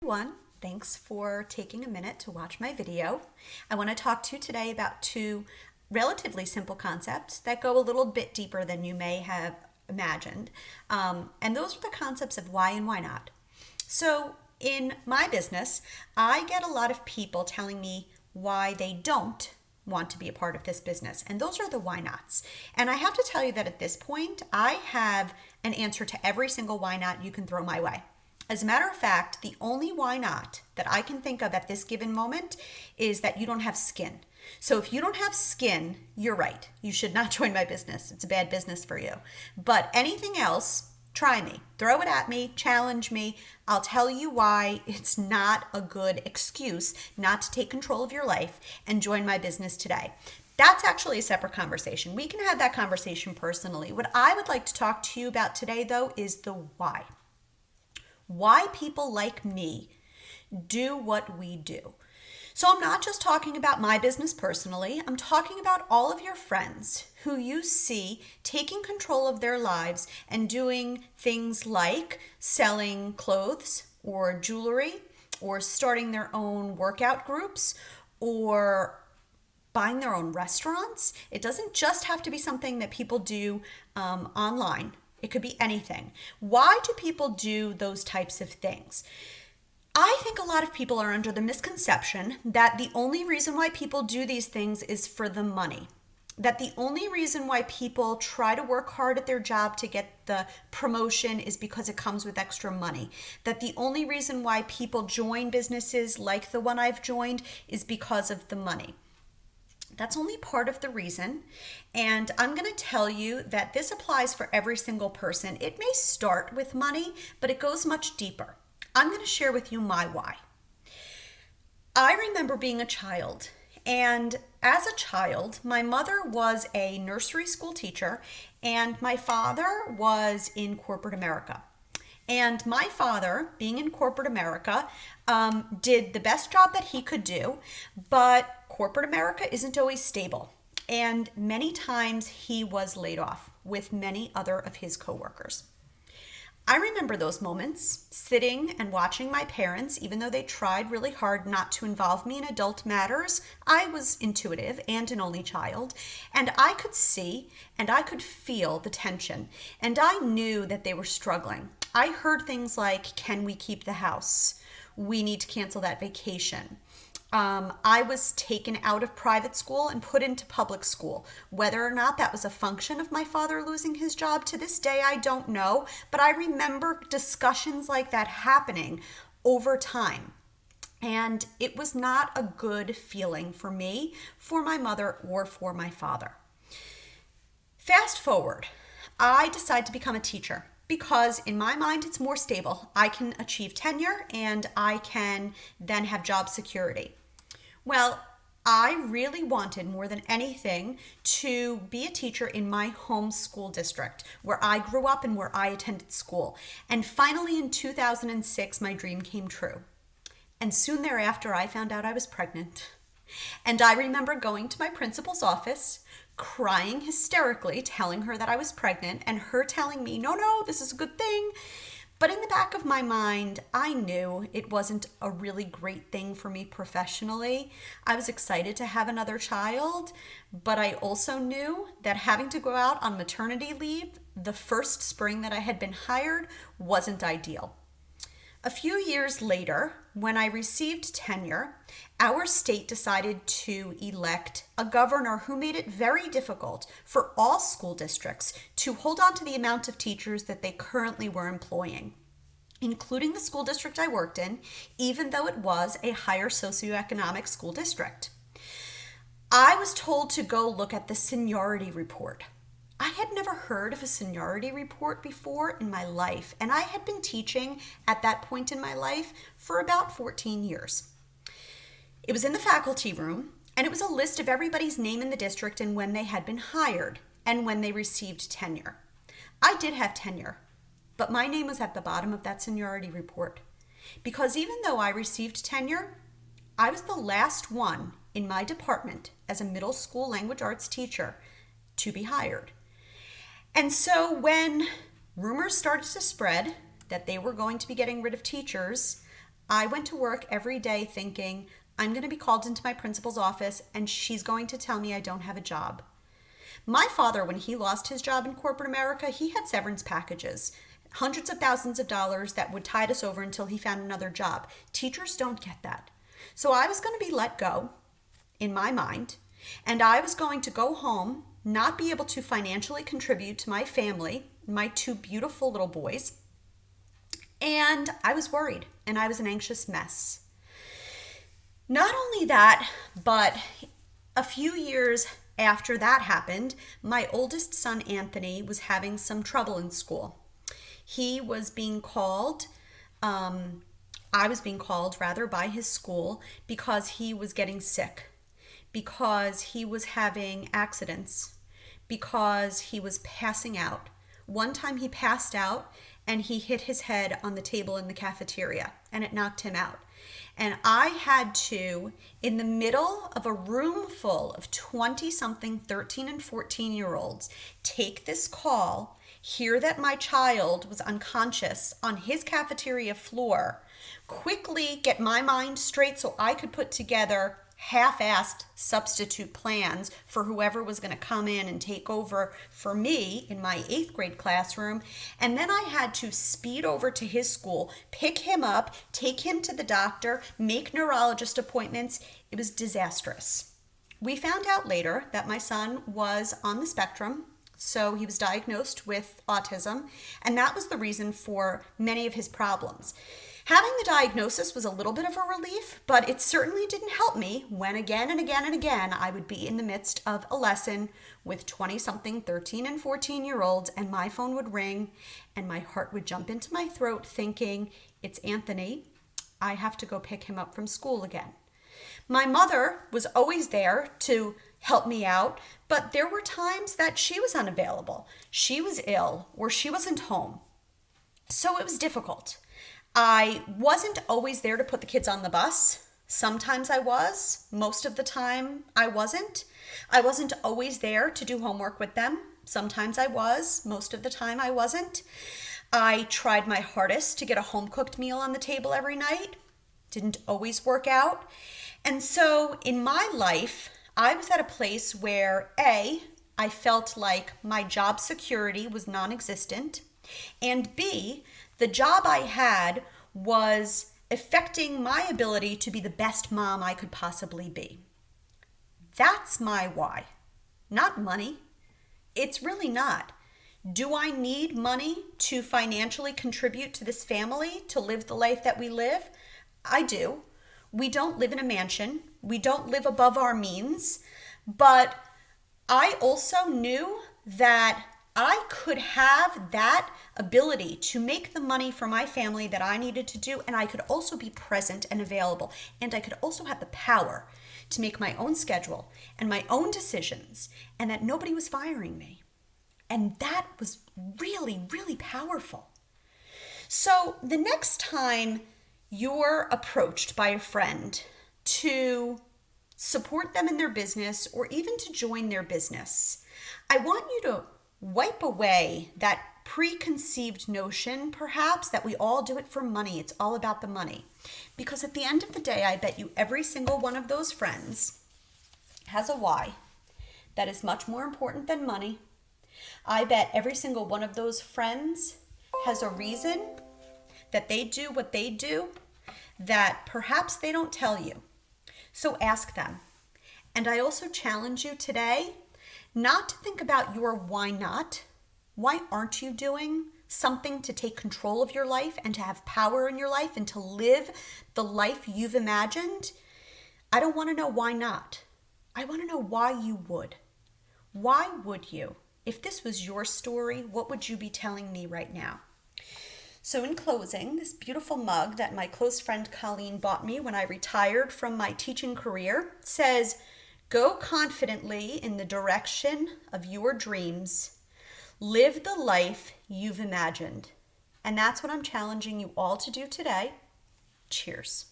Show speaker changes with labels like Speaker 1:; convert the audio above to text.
Speaker 1: Everyone, thanks for taking a minute to watch my video. I want to talk to you today about two relatively simple concepts that go a little bit deeper than you may have imagined. And those are the concepts of why and why not. So in my business, I get a lot of people telling me why they don't want to be a part of this business. And those are the why nots. And I have to tell you that at this point, I have an answer to every single why not you can throw my way. As a matter of fact, the only why not that I can think of at this given moment is that you don't have skin. So if you don't have skin, you're right. You should not join my business. It's a bad business for you. But anything else, try me. Throw it at me, challenge me. I'll tell you why it's not a good excuse not to take control of your life and join my business today. That's actually a separate conversation. We can have that conversation personally. What I would like to talk to you about today, though, is the why. Why people like me do what we do. So I'm not just talking about my business personally, I'm talking about all of your friends who you see taking control of their lives and doing things like selling clothes or jewelry or starting their own workout groups or buying their own restaurants. It doesn't just have to be something that people do online. It could be anything. Why do people do those types of things? I think a lot of people are under the misconception that the only reason why people do these things is for the money. That the only reason why people try to work hard at their job to get the promotion is because it comes with extra money. That the only reason why people join businesses like the one I've joined is because of the money. That's only part of the reason, and I'm going to tell you that this applies for every single person. It may start with money, but it goes much deeper. I'm going to share with you my why. I remember being a child, and as a child, my mother was a nursery school teacher, and my father was in corporate America. And my father, being in corporate America, did the best job that he could do, but corporate America isn't always stable. And many times he was laid off with many other of his coworkers. I remember those moments, sitting and watching my parents, even though they tried really hard not to involve me in adult matters. I was intuitive and an only child, and I could see and I could feel the tension, and I knew that they were struggling. I heard things like, can we keep the house? We need to cancel that vacation. I was taken out of private school and put into public school. Whether or not that was a function of my father losing his job, to this day, I don't know. But I remember discussions like that happening over time. And it was not a good feeling for me, for my mother, or for my father. Fast forward, I decide to become a teacher because in my mind, it's more stable. I can achieve tenure and I can then have job security. Well, I really wanted more than anything to be a teacher in my home school district where I grew up and where I attended school. And finally in 2006, my dream came true. And soon thereafter, I found out I was pregnant. And I remember going to my principal's office, crying hysterically, telling her that I was pregnant, and her telling me, no, this is a good thing. But in the back of my mind, I knew it wasn't a really great thing for me professionally. I was excited to have another child, but I also knew that having to go out on maternity leave the first spring that I had been hired wasn't ideal. A few years later, when I received tenure, our state decided to elect a governor who made it very difficult for all school districts to hold on to the amount of teachers that they currently were employing, including the school district I worked in, even though it was a higher socioeconomic school district. I was told to go look at the seniority report. I had never heard of a seniority report before in my life, and I had been teaching at that point in my life for about 14 years. It was in the faculty room, and it was a list of everybody's name in the district and when they had been hired and when they received tenure. I did have tenure, but my name was at the bottom of that seniority report because even though I received tenure, I was the last one in my department as a middle school language arts teacher to be hired. And so when rumors started to spread that they were going to be getting rid of teachers, I went to work every day thinking, I'm going to be called into my principal's office and she's going to tell me I don't have a job. My father, when he lost his job in corporate America, he had severance packages, hundreds of thousands of dollars that would tide us over until he found another job. Teachers don't get that. So I was going to be let go in my mind, and I was going to go home, not be able to financially contribute to my family, my two beautiful little boys, and I was worried, and I was an anxious mess. Not only that, but a few years after that happened, my oldest son, Anthony, was having some trouble in school. He was being called, I was being called rather by his school because he was getting sick, because he was having accidents, because he was passing out. One time he passed out and he hit his head on the table in the cafeteria and it knocked him out. And I had to, in the middle of a room full of 20-something 13 and 14-year-olds, take this call, hear that my child was unconscious on his cafeteria floor, quickly get my mind straight so I could put together half-assed substitute plans for whoever was going to come in and take over for me in my 8th grade classroom. And then I had to speed over to his school, pick him up, take him to the doctor, make neurologist appointments. It was disastrous. We found out later that my son was on the spectrum, so he was diagnosed with autism, and that was the reason for many of his problems. Having the diagnosis was a little bit of a relief, but it certainly didn't help me when again and again and again I would be in the midst of a lesson with 20-something 13 and 14-year-olds and my phone would ring and my heart would jump into my throat thinking, it's Anthony, I have to go pick him up from school again. My mother was always there to help me out, but there were times that she was unavailable. She was ill or she wasn't home. So it was difficult. I wasn't always there to put the kids on the bus. Sometimes I was. Most of the time I wasn't. I wasn't always there to do homework with them. Sometimes I was. Most of the time I wasn't. I tried my hardest to get a home-cooked meal on the table every night. Didn't always work out. And so in my life, I was at a place where A, I felt like my job security was non-existent, and B, the job I had was affecting my ability to be the best mom I could possibly be. That's my why, not money. It's really not. Do I need money to financially contribute to this family, to live the life that we live? I do. We don't live in a mansion. We don't live above our means. But I also knew that I could have that ability to make the money for my family that I needed to do, and I could also be present and available, and I could also have the power to make my own schedule and my own decisions, and that nobody was firing me. And that was really, really powerful. So the next time you're approached by a friend to support them in their business or even to join their business, I want you to wipe away that preconceived notion, perhaps, that we all do it for money. It's all about the money. Because at the end of the day, I bet you every single one of those friends has a why that is much more important than money. I bet every single one of those friends has a reason that they do what they do that perhaps they don't tell you. So ask them. And I also challenge you today not to think about your why not. Why aren't you doing something to take control of your life and to have power in your life and to live the life you've imagined? I don't want to know why not. I want to know why you would. Why would you? If this was your story, what would you be telling me right now? So in closing, this beautiful mug that my close friend Colleen bought me when I retired from my teaching career says, "Go confidently in the direction of your dreams. Live the life you've imagined." And that's what I'm challenging you all to do today. Cheers.